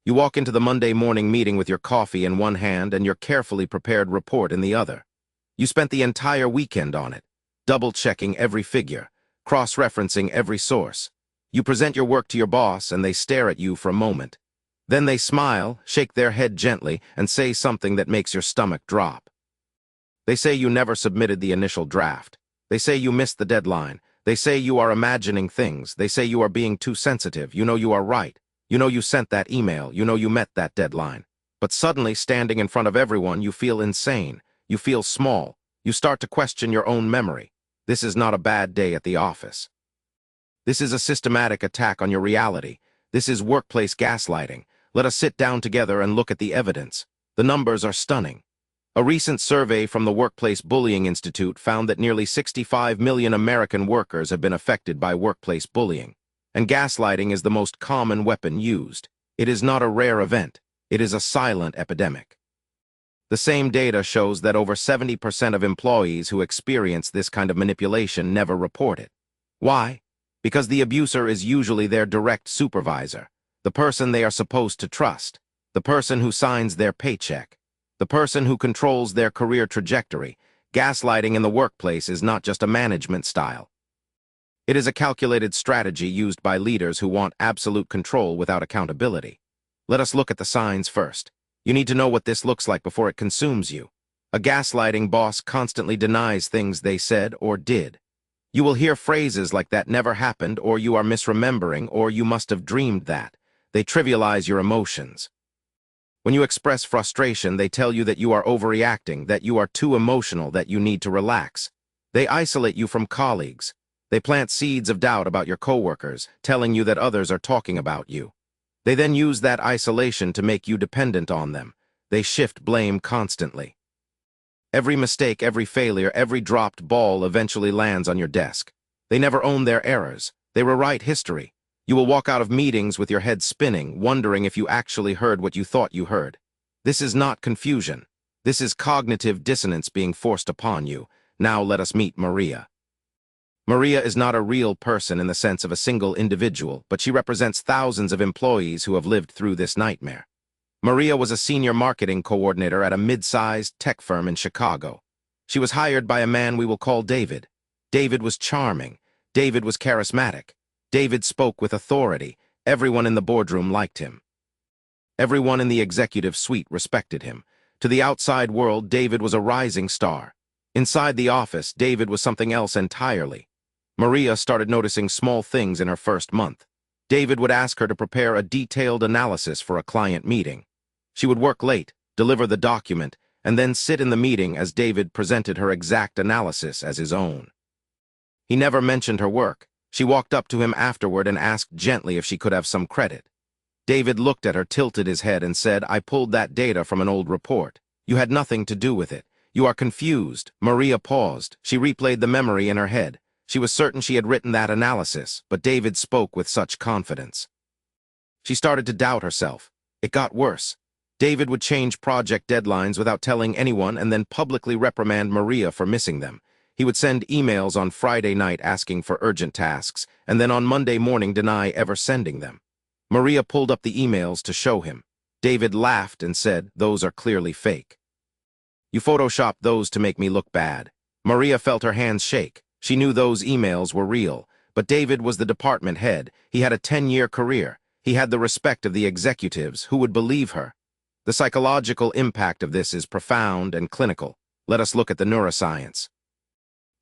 You walk into the Monday morning meeting with your coffee in one hand and your carefully prepared report in the other. You spent the entire weekend on it, double-checking every figure, cross-referencing every source. You present your work to your boss and they stare at you for a moment. Then they smile, shake their head gently, and say something that makes your stomach drop. They say you never submitted the initial draft. They say you missed the deadline. They say you are imagining things. They say you are being too sensitive. You know you are right. You know you sent that email. You know you met that deadline. But suddenly, standing in front of everyone, you feel insane. You feel small. You start to question your own memory. This is not a bad day at the office. This is a systematic attack on your reality. This is workplace gaslighting. Let us sit down together and look at the evidence. The numbers are stunning. A recent survey from the Workplace Bullying Institute found that nearly 65 million American workers have been affected by workplace bullying. And gaslighting is the most common weapon used. It is not a rare event. It is a silent epidemic. The same data shows that over 70% of employees who experience this kind of manipulation never report it. Why? Because the abuser is usually their direct supervisor, the person they are supposed to trust, the person who signs their paycheck, the person who controls their career trajectory. Gaslighting in the workplace is not just a management style. It is a calculated strategy used by leaders who want absolute control without accountability. Let us look at the signs first. You need to know what this looks like before it consumes you. A gaslighting boss constantly denies things they said or did. You will hear phrases like "that never happened," or "you are misremembering," or "you must have dreamed that." They trivialize your emotions. When you express frustration, they tell you that you are overreacting, that you are too emotional, that you need to relax. They isolate you from colleagues. They plant seeds of doubt about your coworkers, telling you that others are talking about you. They then use that isolation to make you dependent on them. They shift blame constantly. Every mistake, every failure, every dropped ball eventually lands on your desk. They never own their errors. They rewrite history. You will walk out of meetings with your head spinning, wondering if you actually heard what you thought you heard. This is not confusion. This is cognitive dissonance being forced upon you. Now let us meet Maria. Maria is not a real person in the sense of a single individual, but she represents thousands of employees who have lived through this nightmare. Maria was a senior marketing coordinator at a mid-sized tech firm in Chicago. She was hired by a man we will call David. David was charming. David was charismatic. David spoke with authority. Everyone in the boardroom liked him. Everyone in the executive suite respected him. To the outside world, David was a rising star. Inside the office, David was something else entirely. Maria started noticing small things in her first month. David would ask her to prepare a detailed analysis for a client meeting. She would work late, deliver the document, and then sit in the meeting as David presented her exact analysis as his own. He never mentioned her work. She walked up to him afterward and asked gently if she could have some credit. David looked at her, tilted his head, and said, "I pulled that data from an old report. You had nothing to do with it. You are confused." Maria paused. She replayed the memory in her head. She was certain she had written that analysis, but David spoke with such confidence. She started to doubt herself. It got worse. David would change project deadlines without telling anyone and then publicly reprimand Maria for missing them. He would send emails on Friday night asking for urgent tasks, and then on Monday morning deny ever sending them. Maria pulled up the emails to show him. David laughed and said, "Those are clearly fake. You photoshopped those to make me look bad." Maria felt her hands shake. She knew those emails were real, but David was the department head. He had a 10-year career. He had the respect of the executives. Who would believe her? The psychological impact of this is profound and clinical. Let us look at the neuroscience.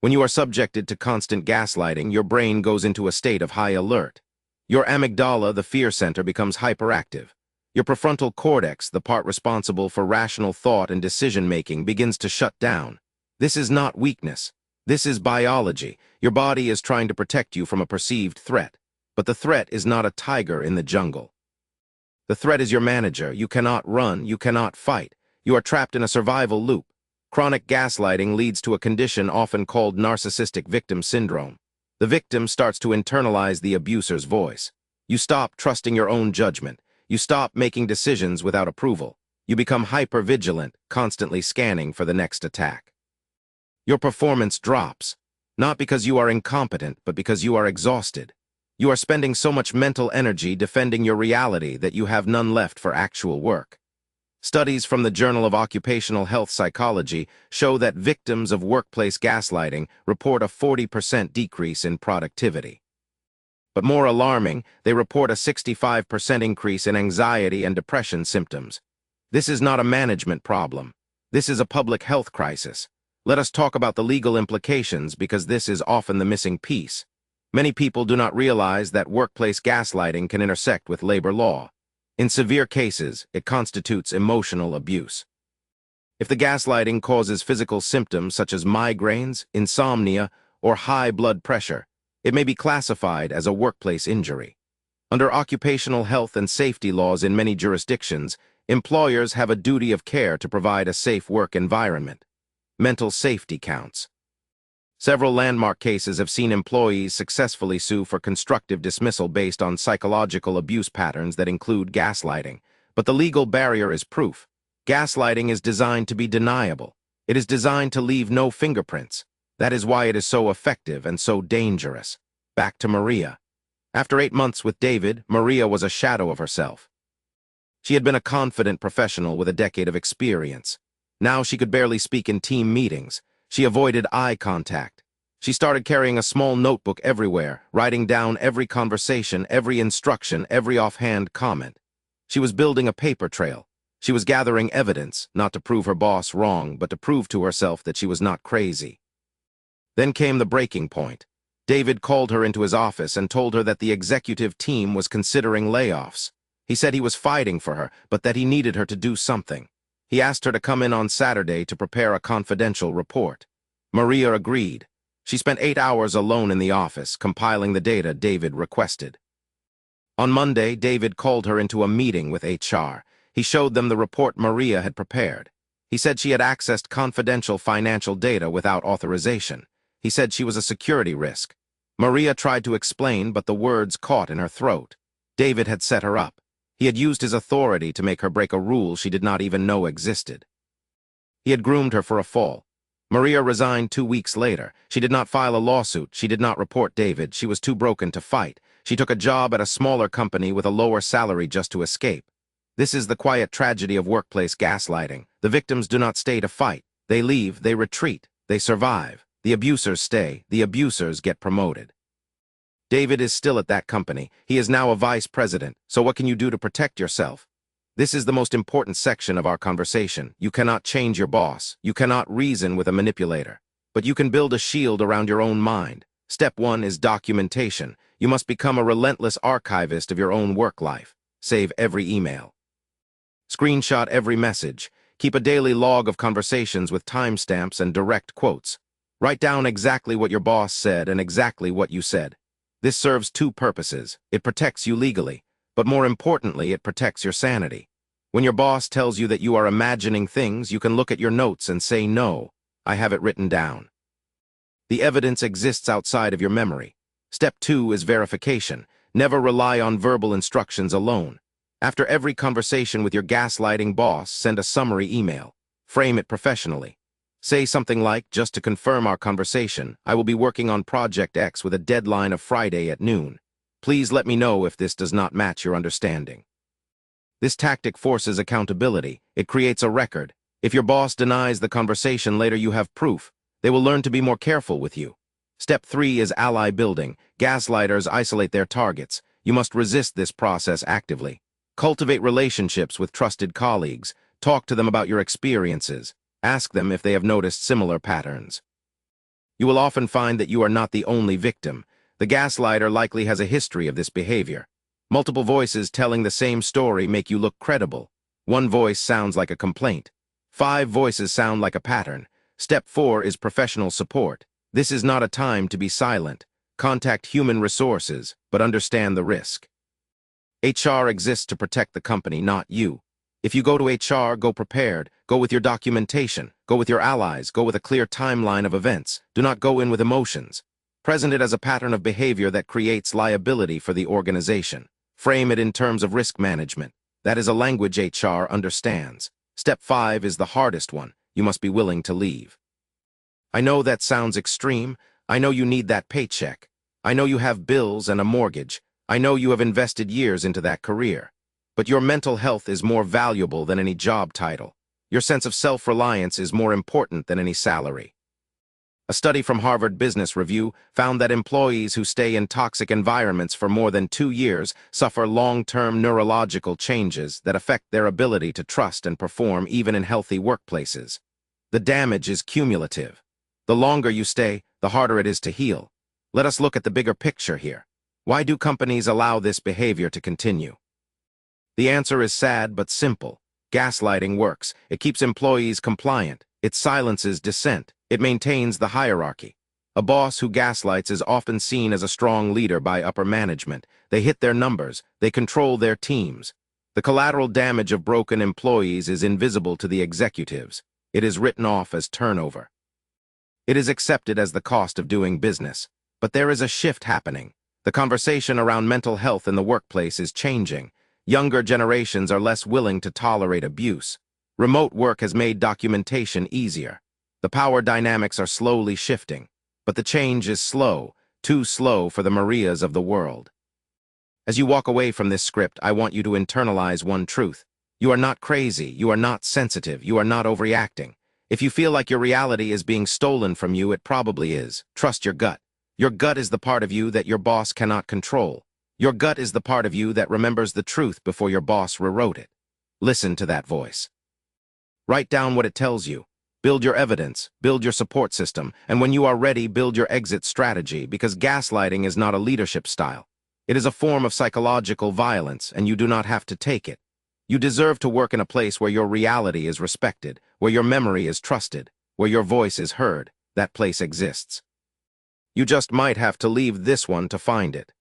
When you are subjected to constant gaslighting, your brain goes into a state of high alert. Your amygdala, the fear center, becomes hyperactive. Your prefrontal cortex, the part responsible for rational thought and decision-making, begins to shut down. This is not weakness. This is biology. Your body is trying to protect you from a perceived threat. But the threat is not a tiger in the jungle. The threat is your manager. You cannot run. You cannot fight. You are trapped in a survival loop. Chronic gaslighting leads to a condition often called narcissistic victim syndrome. The victim starts to internalize the abuser's voice. You stop trusting your own judgment. You stop making decisions without approval. You become hyper-vigilant, constantly scanning for the next attack. Your performance drops, not because you are incompetent, but because you are exhausted. You are spending so much mental energy defending your reality that you have none left for actual work. Studies from the Journal of Occupational Health Psychology show that victims of workplace gaslighting report a 40% decrease in productivity. But more alarming, they report a 65% increase in anxiety and depression symptoms. This is not a management problem. This is a public health crisis. Let us talk about the legal implications because this is often the missing piece. Many people do not realize that workplace gaslighting can intersect with labor law. In severe cases, it constitutes emotional abuse. If the gaslighting causes physical symptoms such as migraines, insomnia, or high blood pressure, it may be classified as a workplace injury. Under occupational health and safety laws in many jurisdictions, employers have a duty of care to provide a safe work environment. Mental safety counts. Several landmark cases have seen employees successfully sue for constructive dismissal based on psychological abuse patterns that include gaslighting. But the legal barrier is proof. Gaslighting is designed to be deniable. It is designed to leave no fingerprints. That is why it is so effective and so dangerous. Back to Maria. After 8 months with David, Maria was a shadow of herself. She had been a confident professional with a decade of experience. Now she could barely speak in team meetings. She avoided eye contact. She started carrying a small notebook everywhere, writing down every conversation, every instruction, every offhand comment. She was building a paper trail. She was gathering evidence, not to prove her boss wrong, but to prove to herself that she was not crazy. Then came the breaking point. David called her into his office and told her that the executive team was considering layoffs. He said he was fighting for her, but that he needed her to do something. He asked her to come in on Saturday to prepare a confidential report. Maria agreed. She spent 8 hours alone in the office, compiling the data David requested. On Monday, David called her into a meeting with HR. He showed them the report Maria had prepared. He said she had accessed confidential financial data without authorization. He said she was a security risk. Maria tried to explain, but the words caught in her throat. David had set her up. He had used his authority to make her break a rule she did not even know existed. He had groomed her for a fall. Maria resigned 2 weeks later. She did not file a lawsuit. She did not report David. She was too broken to fight. She took a job at a smaller company with a lower salary just to escape. This is the quiet tragedy of workplace gaslighting. The victims do not stay to fight. They leave, they retreat, they survive. The abusers stay. The abusers get promoted. David is still at that company. He is now a vice president. So what can you do to protect yourself? This is the most important section of our conversation. You cannot change your boss. You cannot reason with a manipulator. But you can build a shield around your own mind. Step 1 is documentation. You must become a relentless archivist of your own work life. Save every email. Screenshot every message. Keep a daily log of conversations with timestamps and direct quotes. Write down exactly what your boss said and exactly what you said. This serves 2 purposes. It protects you legally, but more importantly, it protects your sanity. When your boss tells you that you are imagining things, you can look at your notes and say, no, I have it written down. The evidence exists outside of your memory. Step 2 is verification. Never rely on verbal instructions alone. After every conversation with your gaslighting boss, send a summary email. Frame it professionally. Say something like, just to confirm our conversation, I will be working on Project X with a deadline of Friday at noon. Please let me know if this does not match your understanding. This tactic forces accountability. It creates a record. If your boss denies the conversation later, you have proof. They will learn to be more careful with you. Step 3 is ally building. Gaslighters isolate their targets. You must resist this process actively. Cultivate relationships with trusted colleagues. Talk to them about your experiences. Ask them if they have noticed similar patterns. You will often find that you are not the only victim. The gaslighter likely has a history of this behavior. Multiple voices telling the same story make you look credible. 1 voice sounds like a complaint. 5 voices sound like a pattern. Step 4 is professional support. This is not a time to be silent. Contact human resources, but understand the risk. HR exists to protect the company, not you. If you go to HR, go prepared. Go with your documentation. Go with your allies. Go with a clear timeline of events. Do not go in with emotions. Present it as a pattern of behavior that creates liability for the organization. Frame it in terms of risk management. That is a language HR understands. Step 5 is the hardest one. You must be willing to leave. I know that sounds extreme. I know you need that paycheck. I know you have bills and a mortgage. I know you have invested years into that career. But your mental health is more valuable than any job title. Your sense of self-reliance is more important than any salary. A study from Harvard Business Review found that employees who stay in toxic environments for more than 2 years suffer long-term neurological changes that affect their ability to trust and perform even in healthy workplaces. The damage is cumulative. The longer you stay, the harder it is to heal. Let us look at the bigger picture here. Why do companies allow this behavior to continue? The answer is sad but simple. Gaslighting works. It keeps employees compliant. It silences dissent. It maintains the hierarchy. A boss who gaslights is often seen as a strong leader by upper management. They hit their numbers. They control their teams. The collateral damage of broken employees is invisible to the executives. It is written off as turnover. It is accepted as the cost of doing business. But there is a shift happening. The conversation around mental health in the workplace is changing. Younger generations are less willing to tolerate abuse. Remote work has made documentation easier. The power dynamics are slowly shifting, but the change is slow, too slow for the Marias of the world. As you walk away from this script, I want you to internalize one truth. You are not crazy, you are not sensitive, you are not overreacting. If you feel like your reality is being stolen from you, it probably is. Trust your gut. Your gut is the part of you that your boss cannot control. Your gut is the part of you that remembers the truth before your boss rewrote it. Listen to that voice. Write down what it tells you. Build your evidence, build your support system, and when you are ready, build your exit strategy, because gaslighting is not a leadership style. It is a form of psychological violence, and you do not have to take it. You deserve to work in a place where your reality is respected, where your memory is trusted, where your voice is heard. That place exists. You just might have to leave this one to find it.